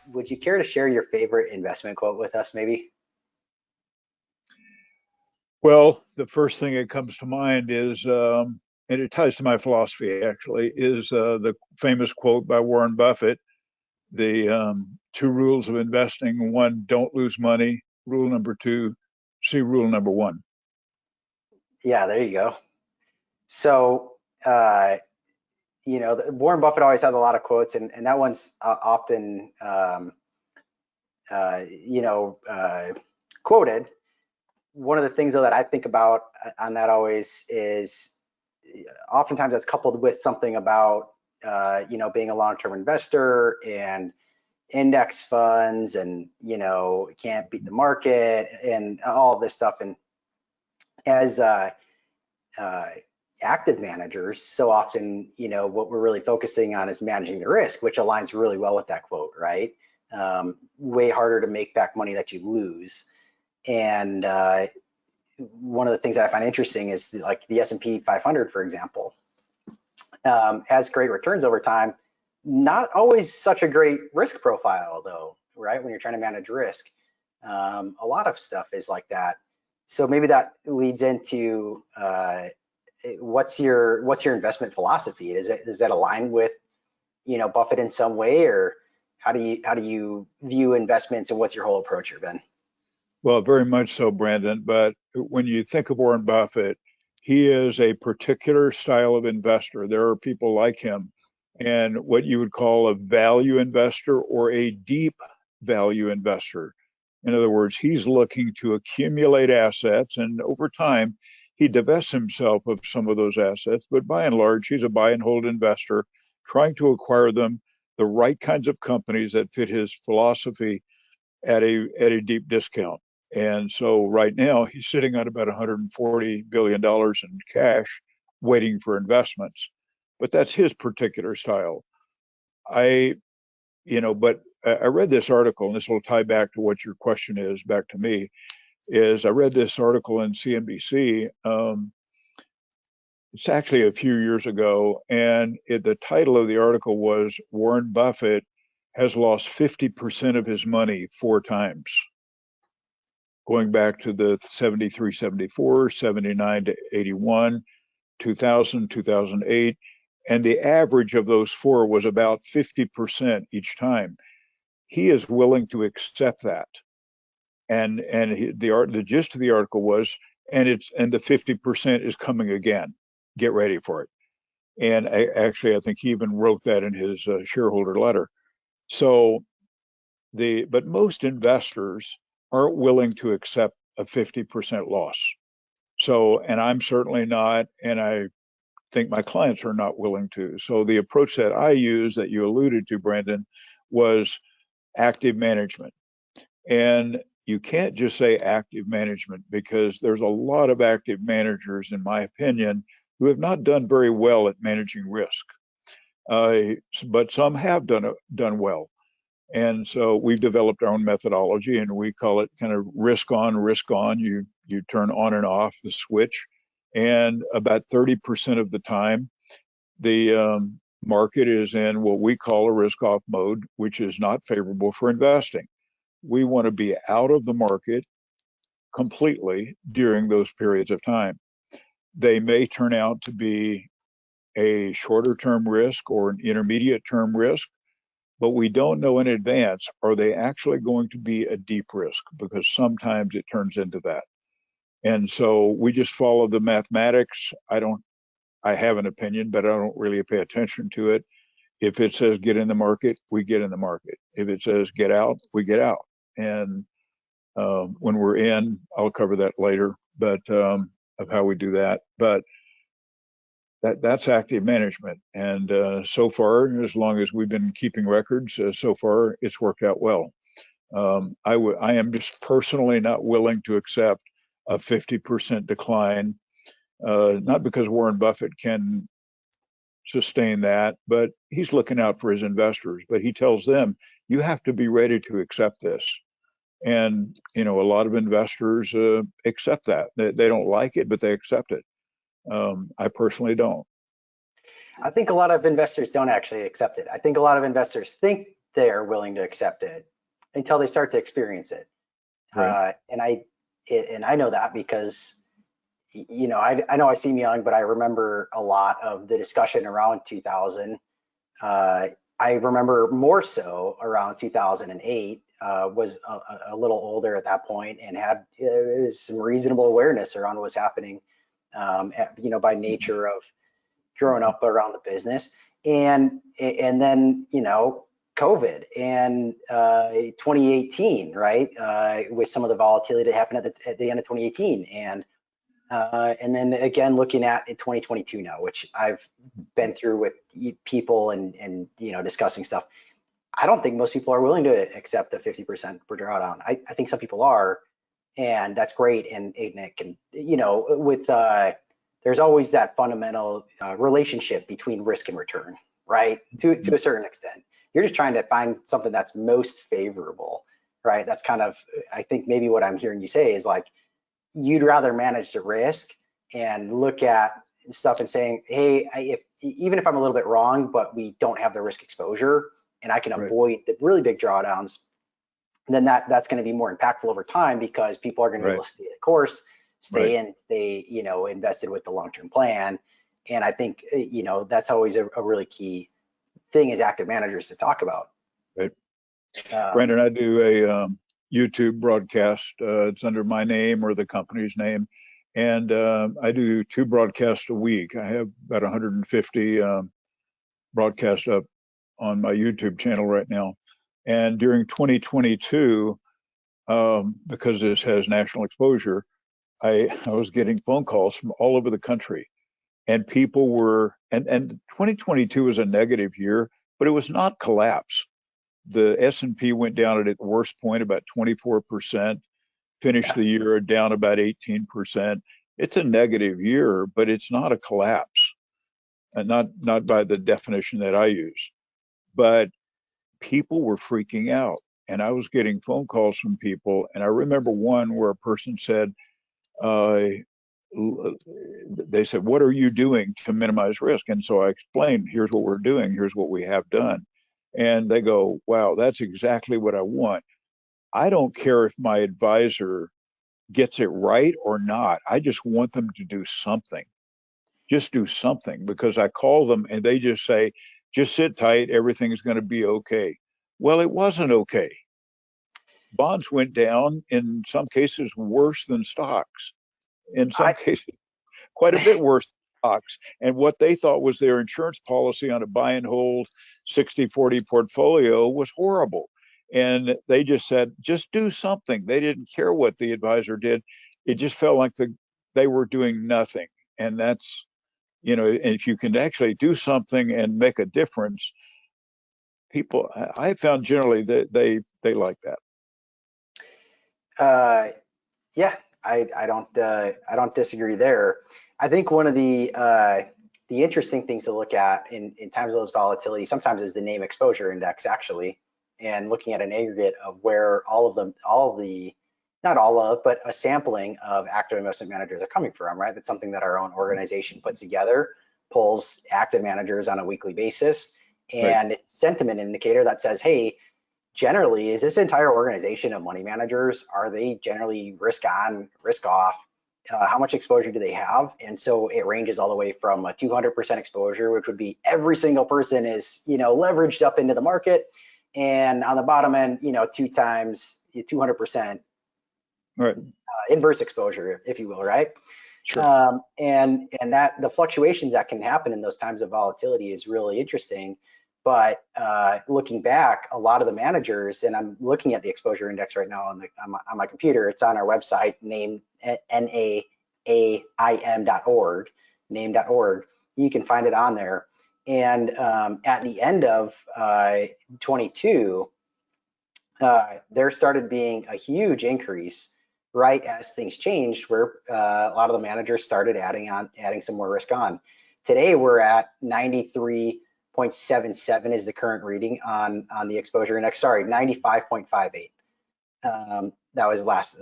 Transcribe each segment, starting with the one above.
would you care to share your favorite investment quote with us, maybe? Well, the first thing that comes to mind is, and it ties to my philosophy actually, is the famous quote by Warren Buffett, the two rules of investing. One, don't lose money. Rule number two, see rule number one. Yeah, there you go. So, Warren Buffett always has a lot of quotes, and that one's often, quoted. One of the things though that I think about on that always is, oftentimes that's coupled with something about, being a long-term investor and index funds, and can't beat the market and all this stuff. And as active managers, so often, what we're really focusing on is managing the risk, which aligns really well with that quote, right? Way harder to make back money that you lose. And one of the things that I find interesting is like the S&P 500, for example, has great returns over time. Not always such a great risk profile though, right? When you're trying to manage risk, a lot of stuff is like that. So maybe that leads into what's your investment philosophy? Does that align with Buffett in some way, or how do you view investments, and what's your whole approach here, Ben? Well, very much so, Branden. But when you think of Warren Buffett, he is a particular style of investor. There are people like him, and what you would call a value investor or a deep value investor. In other words, he's looking to accumulate assets, and over time, he divests himself of some of those assets. But by and large, he's a buy and hold investor, trying to acquire them, the right kinds of companies that fit his philosophy at a deep discount. And so right now he's sitting on about $140 billion in cash waiting for investments. But that's his particular style. But I read this article, and this will tie back to what your question is, back to me, is I read this article in CNBC. It's actually a few years ago, and the title of the article was Warren Buffett has lost 50% of his money 4 times, going back to the 73, 74, 79 to 81, 2000, 2008. And the average of those 4 was about 50% each time. He is willing to accept that. And the gist of the article was, and the 50% is coming again. Get ready for it. And I think he even wrote that in his shareholder letter. So but most investors aren't willing to accept a 50% loss. So, and I'm certainly not, and I think my clients are not willing to. So the approach that I use, that you alluded to, Branden, was active management. And you can't just say active management, because there's a lot of active managers, in my opinion, who have not done very well at managing risk. But some have done well. And so we've developed our own methodology, and we call it kind of risk on, risk on. You turn on and off the switch. And about 30% of the time, the market is in what we call a risk off mode, which is not favorable for investing. We want to be out of the market completely during those periods of time. They may turn out to be a shorter term risk or an intermediate term risk, but we don't know in advance, are they actually going to be a deep risk? Because sometimes it turns into that. And so we just follow the mathematics. I have an opinion, but I don't really pay attention to it. If it says get in the market, we get in the market. If it says get out, we get out. And when we're in, I'll cover that later, but of how we do that. But that's active management. And so far, as long as we've been keeping records, so far it's worked out well. I am just personally not willing to accept a 50% decline, not because Warren Buffett can sustain that, but he's looking out for his investors. But he tells them, you have to be ready to accept this. And, a lot of investors accept that. They don't like it, but they accept it. I personally don't. I think a lot of investors don't actually accept it. I think a lot of investors think they're willing to accept it until they start to experience it. Right. And I know that because, you know, I know I seem young, but I remember a lot of the discussion around 2000. I remember more so around 2008. Was a little older at that point and had some reasonable awareness around what's happening, you know, by nature of growing up around the business. And then, you know, COVID and 2018, right, with some of the volatility that happened at the end of 2018, and then again looking at 2022 now, which I've been through with people and you know, discussing stuff. I don't think most people are willing to accept the 50% per drawdown. I think some people are, and that's great. And it can, you know, with there's always that fundamental relationship between risk and return, right? To a certain extent, you're just trying to find something that's most favorable, right? That's kind of, I think maybe what I'm hearing you say is like, you'd rather manage the risk and look at stuff and saying, hey, even if I'm a little bit wrong, but we don't have the risk exposure and I can avoid the really big drawdowns, then that's going to be more impactful over time because people are going to be able to stay the course, stay you know, invested with the long-term plan. And I think, you know, that's always a really key thing as active managers to talk about. Right. Branden, I do a YouTube broadcast. It's under my name or the company's name. And I do 2 broadcasts a week. I have about 150 broadcasts up on my YouTube channel right now. And during 2022, because this has national exposure, I was getting phone calls from all over the country. And people were, and 2022 was a negative year, but it was not collapse. The S&P went down at its worst point about 24%, finished the year down about 18%. It's a negative year, but it's not a collapse, and not by the definition that I use. But people were freaking out, and I was getting phone calls from people. And I remember one where a person said, they said, what are you doing to minimize risk? And so I explained, here's what we're doing, here's what we have done. And they go, wow, that's exactly what I want. I don't care if my advisor gets it right or not. I just want them to do something. Just do something, because I call them and they just say, just sit tight, everything's going to be okay. Well, it wasn't okay. Bonds went down, in some cases worse than stocks, in some cases quite a bit worse than stocks. And what they thought was their insurance policy on a buy and hold 60-40 portfolio was horrible. And they just said, just do something. They didn't care what the advisor did. It just felt like they were doing nothing. And that's, you know, if you can actually do something and make a difference, people, I found generally that they like that. Yeah, I don't disagree there. I think one of the interesting things to look at in times of those volatility sometimes is the NAAIM exposure index, actually, and looking at an aggregate of where not all of, but a sampling of active investment managers are coming from, right? That's something that our own organization puts together, pulls active managers on a weekly basis, and it's a sentiment indicator that says, hey, generally, is this entire organization of money managers, are they generally risk on, risk off? How much exposure do they have? And so it ranges all the way from a 200% exposure, which would be every single person is, you know, leveraged up into the market, and on the bottom end, you know, 2 times 200%, inverse exposure, if you will, right? Sure. And that the fluctuations that can happen in those times of volatility is really interesting. But looking back, a lot of the managers, and I'm looking at the exposure index right now on my computer. It's on our website, named NAAIM.org, name.org. You can find it on there. And at the end of 22, there started being a huge increase right as things changed, where a lot of the managers started adding some more risk on. Today we're at 93.77 is the current reading on the exposure index. Sorry, 95.58. That was last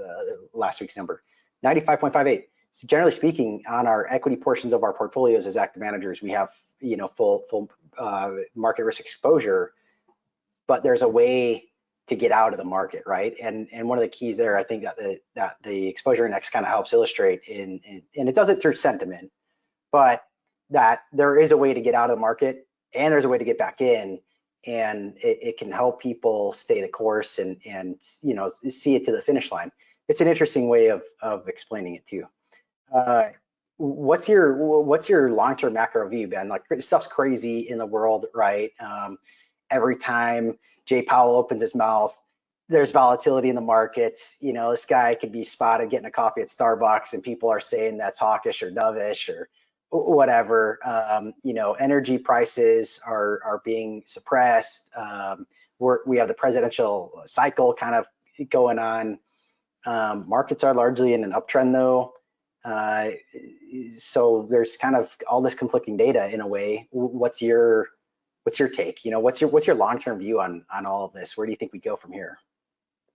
week's number, 95.58. So generally speaking, on our equity portions of our portfolios as active managers, we have, you know, full market risk exposure. but there's a way to get out of the market, right? And one of the keys there, I think that the exposure index kind of helps illustrate and it does it through sentiment, but that there is a way to get out of the market and there's a way to get back in, and it can help people stay the course and see it to the finish line. It's an interesting way of explaining it too. What's your long-term macro view, Ben? Like, stuff's crazy in the world, right? Every time Jay Powell opens his mouth, there's volatility in the markets. This guy could be spotted getting a coffee at Starbucks and people are saying that's hawkish or dovish or whatever. Energy prices are being suppressed. We have the presidential cycle kind of going on. Markets are largely in an uptrend though. So there's kind of all this conflicting data in a way. What's your take? What's your long-term view on all of this? Where do you think we go from here?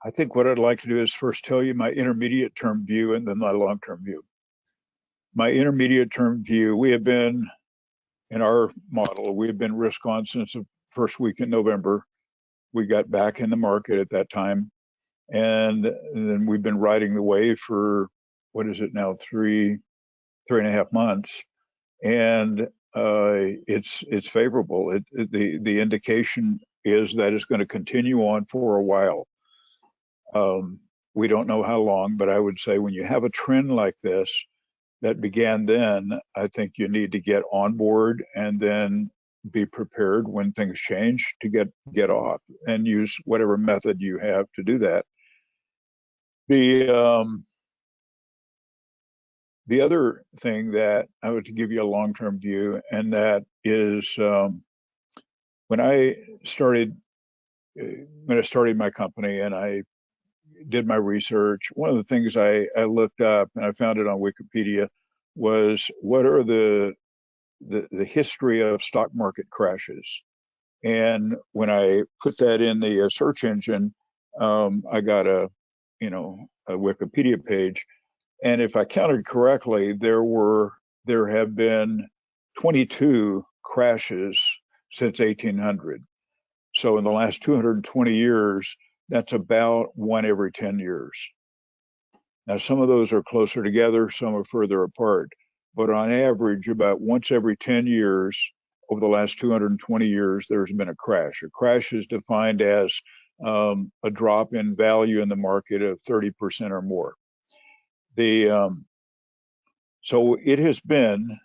I think what I'd like to do is first tell you my intermediate term view and then my long-term view. My intermediate term view, we have been in our model, we have been risk on since the first week in November. We got back in the market at that time. And then we've been riding the wave for, what is it now, three and a half months. And it's favorable. The indication is that it's going to continue on for a while. We don't know how long, but I would say when you have a trend like this that began then, I think you need to get on board and then be prepared when things change to get off and use whatever method you have to do that. The other thing that I would give you a long-term view, and that is when I started my company and I did my research, one of the things I looked up, and I found it on Wikipedia, was what are the history of stock market crashes. And when I put that in the search engine, I got a Wikipedia page. And if I counted correctly, there have been 22 crashes since 1800. So in the last 220 years, that's about one every 10 years. Now, some of those are closer together, some are further apart, but on average, about once every 10 years, over the last 220 years, there's been a crash. A crash is defined as a drop in value in the market of 30% or more. So it has been,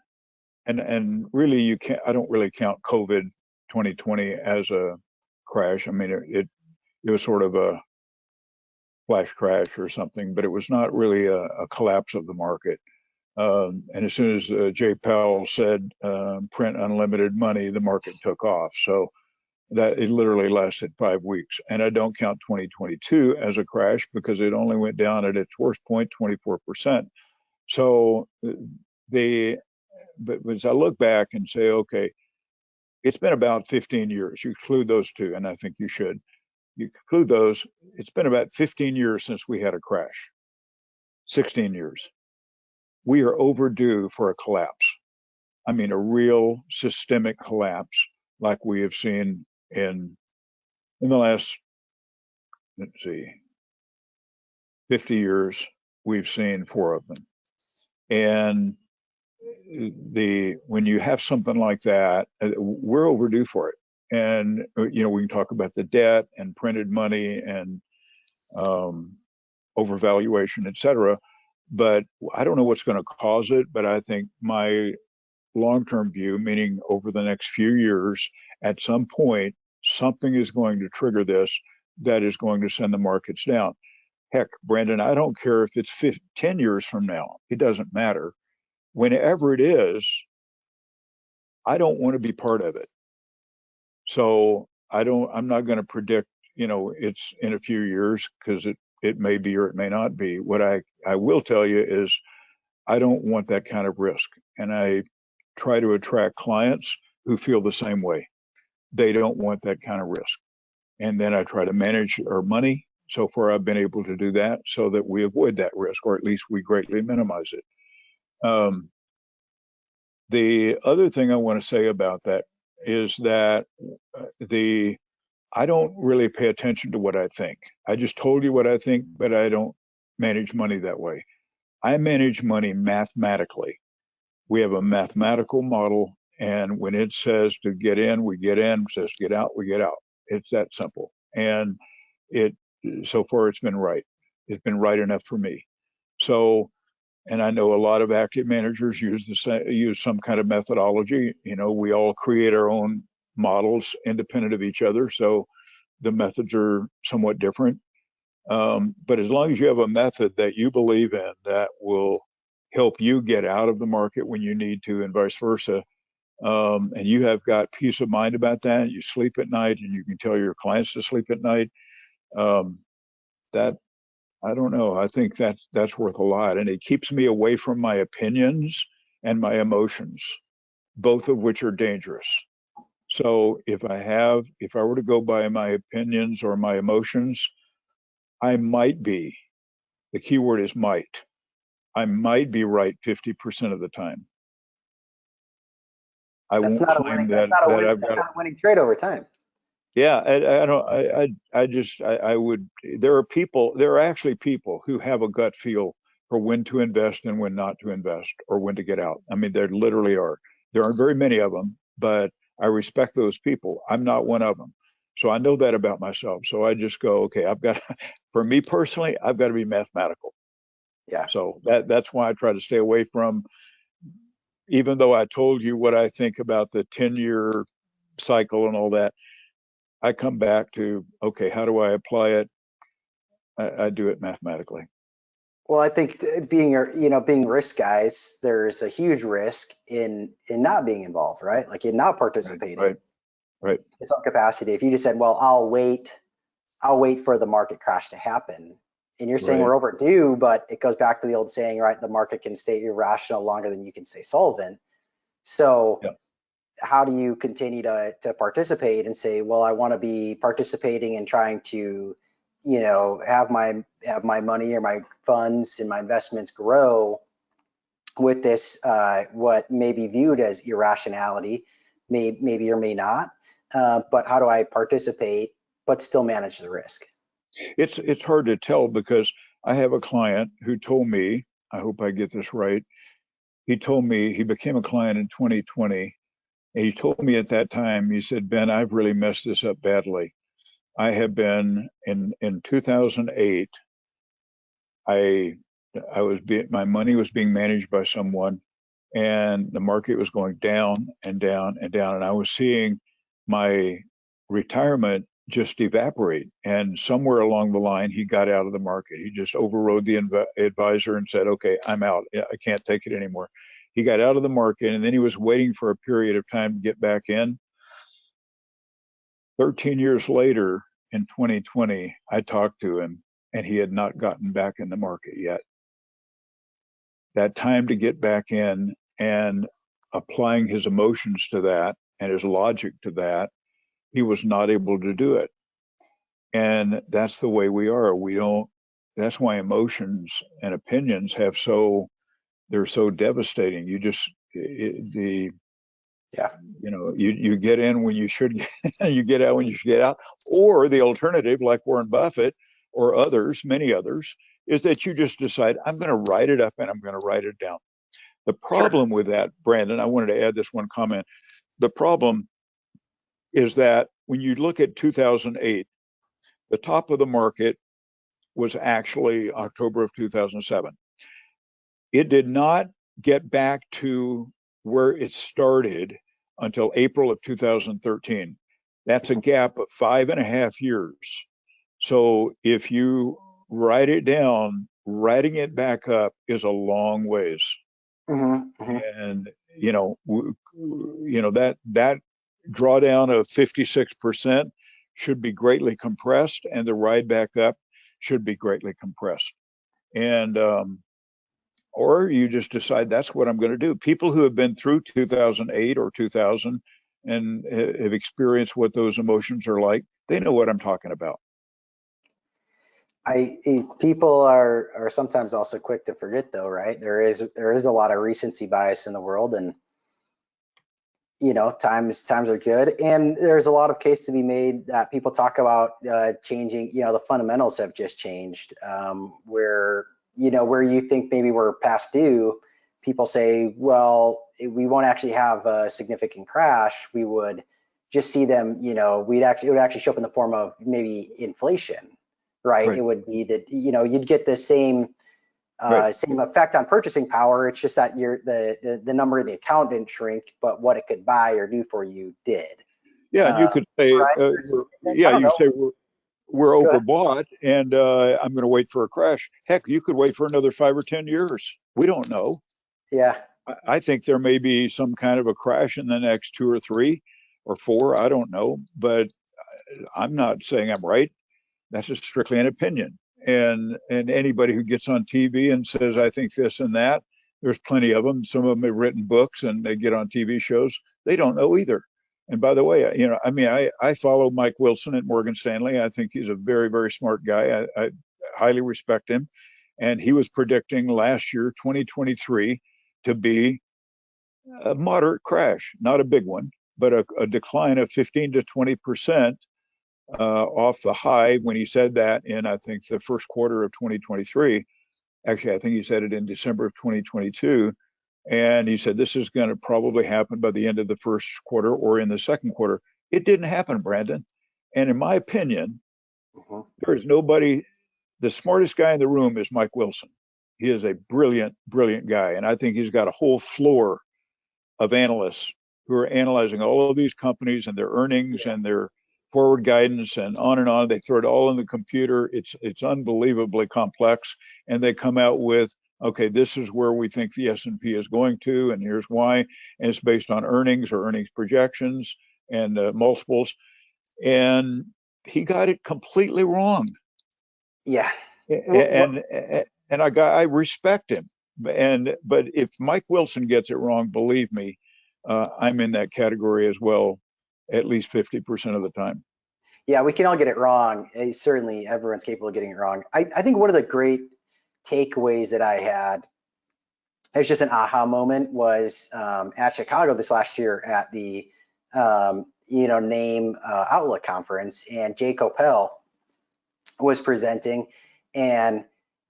and really I don't really count COVID 2020 as a crash. I mean, it was sort of a flash crash or something, but it was not really a collapse of the market. And as soon as Jay Powell said print unlimited money, the market took off. So that it literally lasted 5 weeks. And I don't count 2022 as a crash because it only went down at its worst point, 24%. So but as I look back and say, okay, it's been about 15 years. You exclude those two, and I think you should. You include those, it's been about 15 years since we had a crash, 16 years. We are overdue for a collapse. I mean, a real systemic collapse like we have seen in the last, 50 years, we've seen 4 of them. And when you have something like that, we're overdue for it. And we can talk about the debt and printed money and overvaluation, et cetera. But I don't know what's going to cause it. But I think my long-term view, meaning over the next few years, at some point, something is going to trigger this that is going to send the markets down. Heck, Branden, I don't care if it's 10 years from now. It doesn't matter. Whenever it is, I don't want to be part of it. So I'm not going to predict, it's in a few years, because it may be or it may not be. What I will tell you is I don't want that kind of risk. And I try to attract clients who feel the same way. They don't want that kind of risk. And then I try to manage our money. So far, I've been able to do that so that we avoid that risk, or at least we greatly minimize it. The other thing I want to say about that is that I don't really pay attention to what I think. I just told you what I think, but I don't manage money that way. I manage money mathematically. We have a mathematical model, and when it says to get in, we get in. It says to get out, we get out. It's that simple. And it so far it's been right. It's been right enough for me. So, and I know a lot of active managers use some kind of methodology. You know, we all create our own models independent of each other, so the methods are somewhat different. But as long as you have a method that you believe in that will help you get out of the market when you need to, and vice versa, and you have got peace of mind about that, you sleep at night, and you can tell your clients to sleep at night. That I don't know. I think that's worth a lot, and it keeps me away from my opinions and my emotions, both of which are dangerous. So if I were to go by my opinions or my emotions, I might be. The key word is might. I might be right 50% of the time. I That's won't not a claim winning. That's not a that win. I've That's got. not a winning trade over time. Yeah, I don't. I would. There are actually people who have a gut feel for when to invest and when not to invest, or when to get out. I mean, there literally are. There aren't very many of them, but I respect those people. I'm not one of them. So I know that about myself. So I just go, okay, for me personally, I've got to be mathematical. Yeah. So that's why I try to stay away from, even though I told you what I think about the 10-year cycle and all that, I come back to, okay, how do I apply it? I do it mathematically. Well, I think being risk guys, there's a huge risk in not being involved, right? Like in not Right, participating right, right. in some capacity. If you just said, well, I'll wait for the market crash to happen. And you're saying Right. we're overdue, but it goes back to the old saying, right? The market can stay irrational longer than you can stay solvent. So Yeah. how do you continue to participate and say, well, I want to be participating and trying to, have my money or my funds and my investments grow with this, what may be viewed as irrationality, maybe or may not, but how do I participate but still manage the risk? It's hard to tell, because I have a client who told me, I hope I get this right. He told me he became a client in 2020. And he told me at that time, he said, Ben, I've really messed this up badly. I have been in 2008. My money was being managed by someone, and the market was going down and down and down, and I was seeing my retirement just evaporate. And somewhere along the line, he got out of the market. He just overrode the advisor and said, okay, I'm out. I can't take it anymore. He got out of the market, and then he was waiting for a period of time to get back in. 13 years later, in 2020, I talked to him, and he had not gotten back in the market yet. That time to get back in, and applying his emotions to that and his logic to that, he was not able to do it. And that's the way we are. That's why emotions and opinions they're so devastating. Yeah. You get in when you should get, you get out when you should get out. Or the alternative, like Warren Buffett or others, many others, is that you just decide, I'm going to write it up and I'm going to write it down. The problem with that, Branden, I wanted to add this one comment. The problem is that when you look at 2008, the top of the market was actually October of 2007. It did not get back to where it started until April of 2013. That's a gap of 5.5 years. So if you write it down, writing it back up is a long ways. Mm-hmm, mm-hmm. And that drawdown of 56% should be greatly compressed, and the ride back up should be greatly compressed. And or you just decide that's what I'm going to do. People who have been through 2008 or 2000 and have experienced what those emotions are like, they know what I'm talking about. People are sometimes also quick to forget, though, right? There is a lot of recency bias in the world, and times are good, and there's a lot of case to be made that people talk about changing. The fundamentals have just changed, where you think maybe we're past due. People say, well, we won't actually have a significant crash. We would just see them. It would actually show up in the form of maybe inflation, right? It would be that you'd get the same effect on purchasing power. It's just that the number in the account didn't shrink, but what it could buy or do for you did. Yeah, and you could say, you say we're overbought, and I'm going to wait for a crash. Heck, you could wait for another 5 or 10 years. We don't know. Yeah. I think there may be some kind of a crash in the next 2 or 3 or 4. I don't know, but I'm not saying I'm right. That's just strictly an opinion. And anybody who gets on TV and says, I think this and that, there's plenty of them. Some of them have written books and they get on TV shows. They don't know either. And by the way, I follow Mike Wilson at Morgan Stanley. I think he's a very, very smart guy. I highly respect him. And he was predicting last year, 2023, to be a moderate crash, not a big one, but a decline of 15 to 20% off the high when he said that in, I think, the first quarter of 2023. Actually, I think he said it in December of 2022. And he said, this is going to probably happen by the end of the first quarter or in the second quarter. It didn't happen, Branden. And in my opinion, there is nobody, the smartest guy in the room is Mike Wilson. He is a brilliant, brilliant guy. And I think he's got a whole floor of analysts who are analyzing all of these companies and their earnings and their forward guidance and on and on. They throw it all in the computer. It's unbelievably complex. And they come out with, okay, this is where we think the S&P is going to, and here's why. And it's based on earnings or earnings projections and multiples. And he got it completely wrong. Yeah. And I respect him. But if Mike Wilson gets it wrong, believe me, I'm in that category as well, at least 50% of the time. Yeah, we can all get it wrong. Certainly, everyone's capable of getting it wrong. I think one of the great takeaways that I had, it was just an aha moment, was at Chicago this last year at the NAAIM Outlook conference, and Jay Coppell was presenting and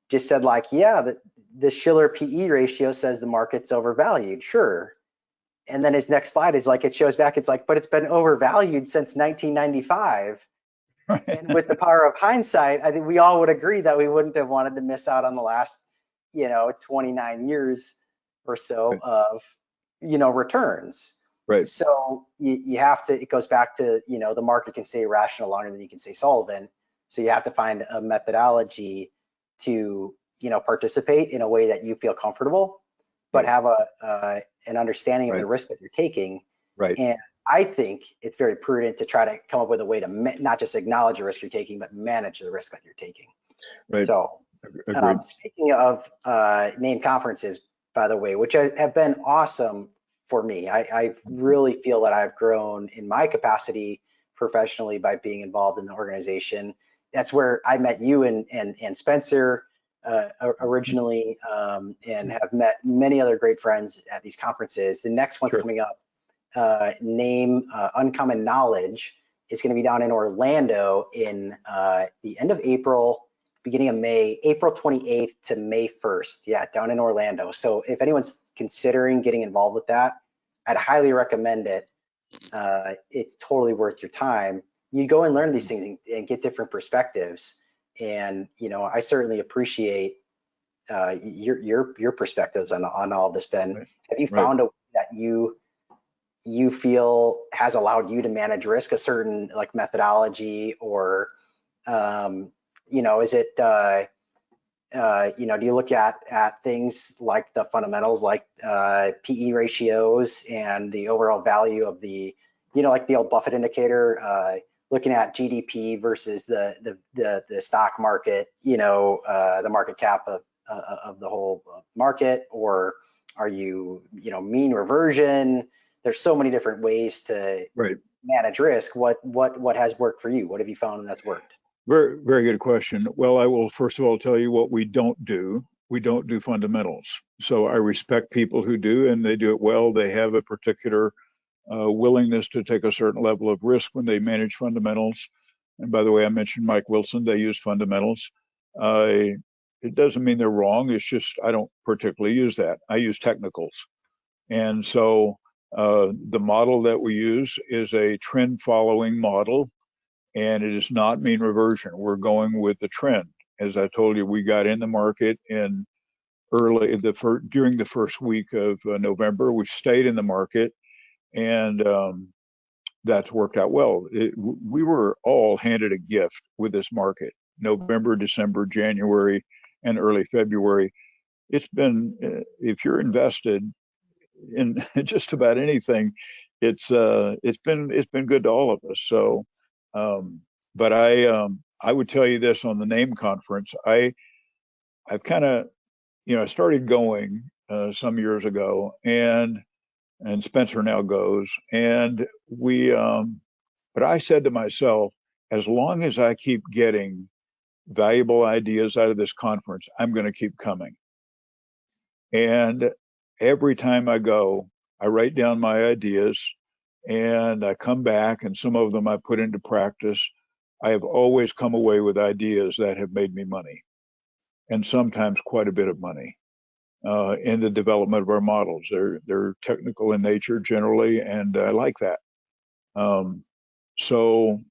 just said, like, yeah, the Shiller PE ratio says the market's overvalued, sure. And then his next slide is like, it shows back, it's like, but it's been overvalued since 1995. Right. And with the power of hindsight, I think we all would agree that we wouldn't have wanted to miss out on the last, 29 years or so of, returns. Right. So you have to, it goes back to, the market can stay rational longer than you can stay solvent. So you have to find a methodology to, participate in a way that you feel comfortable, but have an understanding of the risk that you're taking. Right. And I think it's very prudent to try to come up with a way to not just acknowledge the risk you're taking, but manage the risk that you're taking. Right. So speaking of NAAIM conferences, by the way, which have been awesome for me, I really feel that I've grown in my capacity professionally by being involved in the organization. That's where I met you and Spencer originally, and have met many other great friends at these conferences. The next one's coming up, NAAIM Uncommon Knowledge, is going to be down in Orlando in the end of April, beginning of May, April 28th to May 1st. Yeah, down in Orlando. So if anyone's considering getting involved with that, I'd highly recommend it. It's totally worth your time. You go and learn these things and get different perspectives. And I certainly appreciate your perspectives on all of this, Ben. Right. Have you found a way that you feel has allowed you to manage risk, a certain like methodology, or is it do you look at things like the fundamentals, like PE ratios and the overall value of the like the old Buffett indicator, looking at GDP versus the stock market, the market cap of the whole market, or are you mean reversion? There's so many different ways to manage risk. What has worked for you? What have you found that's worked? Very, very good question. Well, I will first of all tell you what we don't do. We don't do fundamentals. So I respect people who do, and they do it well. They have a particular willingness to take a certain level of risk when they manage fundamentals. And by the way, I mentioned Mike Wilson, they use fundamentals. It doesn't mean they're wrong. It's just I don't particularly use that. I use technicals. And so the model that we use is a trend following model, and it is not mean reversion. We're going with the trend. As I told you, we got in the market in during the first week of November. We've stayed in the market, and that's worked out well. We were all handed a gift with this market. November, December, January, and early February. It's been, if you're invested in just about anything, it's been good to all of us. So, but I would tell you this on the NAAIM conference. I've kind of, I started going some years ago, and Spencer now goes, and but I said to myself, as long as I keep getting valuable ideas out of this conference, I'm going to keep coming. And every time I go, I write down my ideas, and I come back, and some of them I put into practice. I have always come away with ideas that have made me money, and sometimes quite a bit of money. In the development of our models. They're technical in nature generally, and I like that. So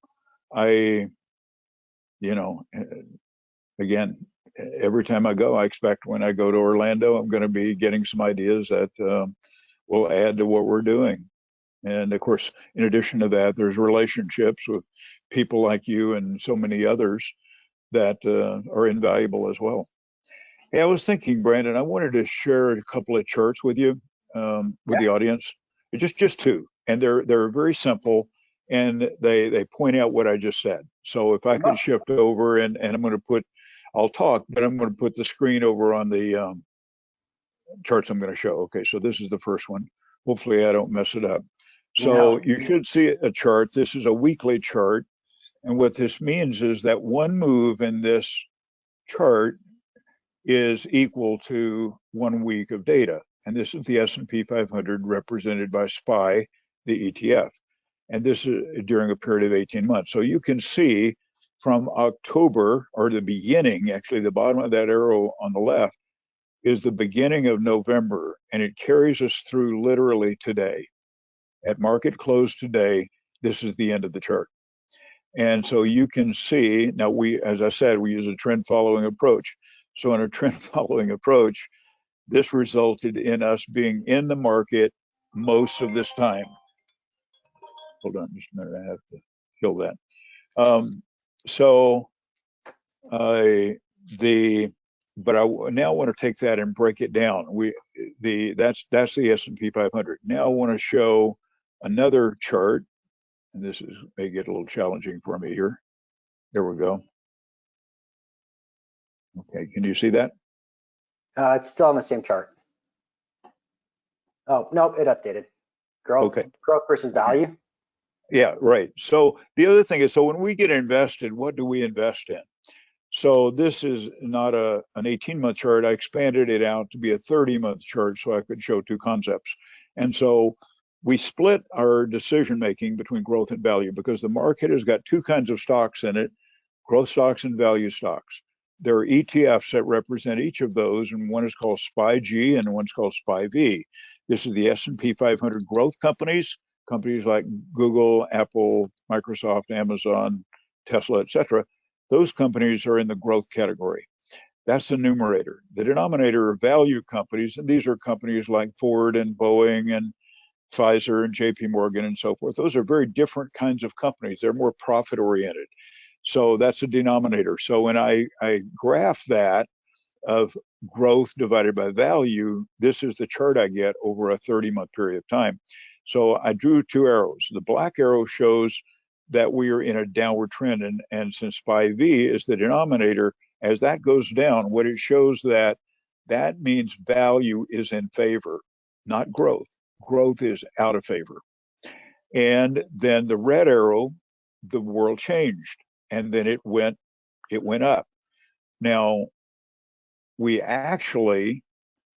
I, again, every time I go, I expect when I go to Orlando, I'm going to be getting some ideas that will add to what we're doing. And of course, in addition to that, there's relationships with people like you and so many others that are invaluable as well. Hey, I was thinking, Branden, I wanted to share a couple of charts with you, with the audience. Just two, and they're very simple, and they point out what I just said. So if I could shift over, and I'm going to I'll talk, but I'm going to put the screen over on the charts I'm going to show. Okay, so this is the first one. Hopefully I don't mess it up. So you should see a chart. This is a weekly chart, and what this means is that one move in this chart is equal to 1 week of data. And this is the S&P 500 represented by SPY, the ETF. And this is during a period of 18 months. So you can see from October, or the beginning, actually the bottom of that arrow on the left is the beginning of November, and it carries us through literally today. At market close today, this is the end of the chart. And so you can see, now as I said, we use a trend following approach. So in a trend following approach, this resulted in us being in the market most of this time. Hold on just a minute, I have to kill that. But I now want to take that and break it down. That's the S&P 500. Now I want to show another chart, and this may get a little challenging for me here. There we go. Okay, can you see that? It's still on the same chart. Oh, nope, it updated. Growth versus value. Yeah, right. So the other thing is, so when we get invested, what do we invest in? So this is not an 18-month chart. I expanded it out to be a 30-month chart so I could show two concepts. And so we split our decision-making between growth and value because the market has got two kinds of stocks in it, growth stocks and value stocks. There are ETFs that represent each of those, and one is called SPY-G and one's called SPY-V. This is the S&P 500 growth companies like Google, Apple, Microsoft, Amazon, Tesla, etc. Those companies are in the growth category. That's the numerator. The denominator are value companies, and these are companies like Ford and Boeing and Pfizer and JP Morgan and so forth. Those are very different kinds of companies. They're more profit oriented. So that's a denominator. So when I graph that of growth divided by value, this is the chart I get over a 30-month period of time. So I drew two arrows. The black arrow shows that we are in a downward trend, and since SPY-V is the denominator, as that goes down, what it shows that means value is in favor, not growth. Growth is out of favor. And then the red arrow, the world changed, and then it went up. Now, we actually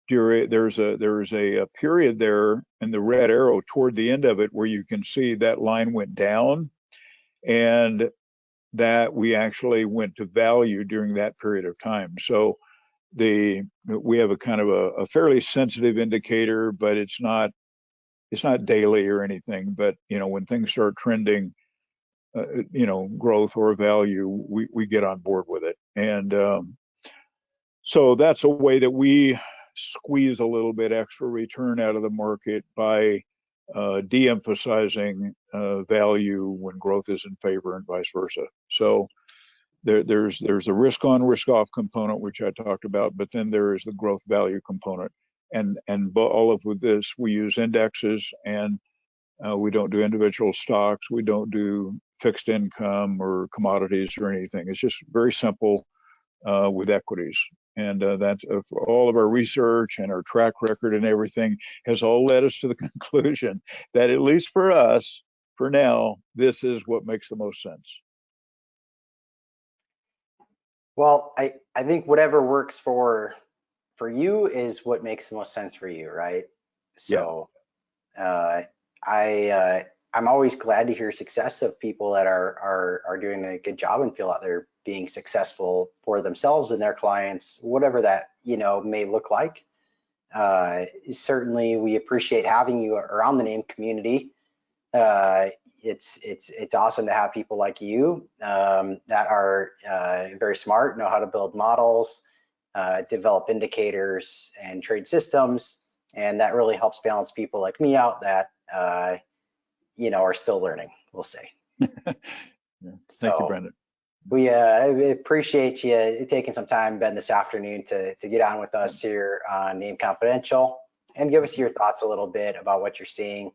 there's a period there in the red arrow toward the end of it where you can see that line went down, and that we actually went to value during that period of time. So we have a kind of a fairly sensitive indicator, but it's not daily or anything. But when things start trending, growth or value, we get on board with it. And so that's a way that we squeeze a little bit extra return out of the market by de-emphasizing value when growth is in favor and vice versa. So there's a risk on, risk off component, which I talked about, but then there is the growth value component. And all of with this, we use indexes, and we don't do individual stocks. We don't do fixed income or commodities or anything. It's just very simple with equities. And that all of our research and our track record and everything has all led us to the conclusion that, at least for us, for now, this is what makes the most sense. Well, I think whatever works for you is what makes the most sense for you, right? So I'm always glad to hear success of people that are doing a good job and feel like they're being successful for themselves and their clients, whatever that may look like. Certainly, we appreciate having you around the NAAIM community. It's awesome to have people like you that are very smart, know how to build models, develop indicators and trade systems, and that really helps balance people like me out that are still learning, we'll say. Thank you, Branden. We appreciate you taking some time, Ben, this afternoon to get on with us here on NAAIM Confidential and give us your thoughts a little bit about what you're seeing.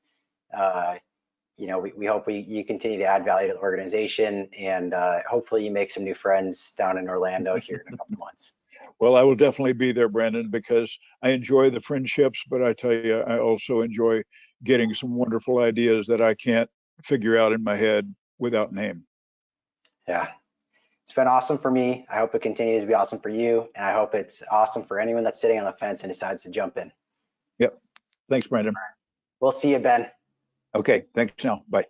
We hope you continue to add value to the organization, and hopefully you make some new friends down in Orlando here in a couple months. Well, I will definitely be there, Branden, because I enjoy the friendships, but I tell you, I also enjoy getting some wonderful ideas that I can't figure out in my head without NAAIM. Yeah, it's been awesome for me. I hope it continues to be awesome for you, and I hope it's awesome for anyone that's sitting on the fence and decides to jump in. Yep. Thanks, Branden. We'll see you, Ben. Okay, thanks now. Bye.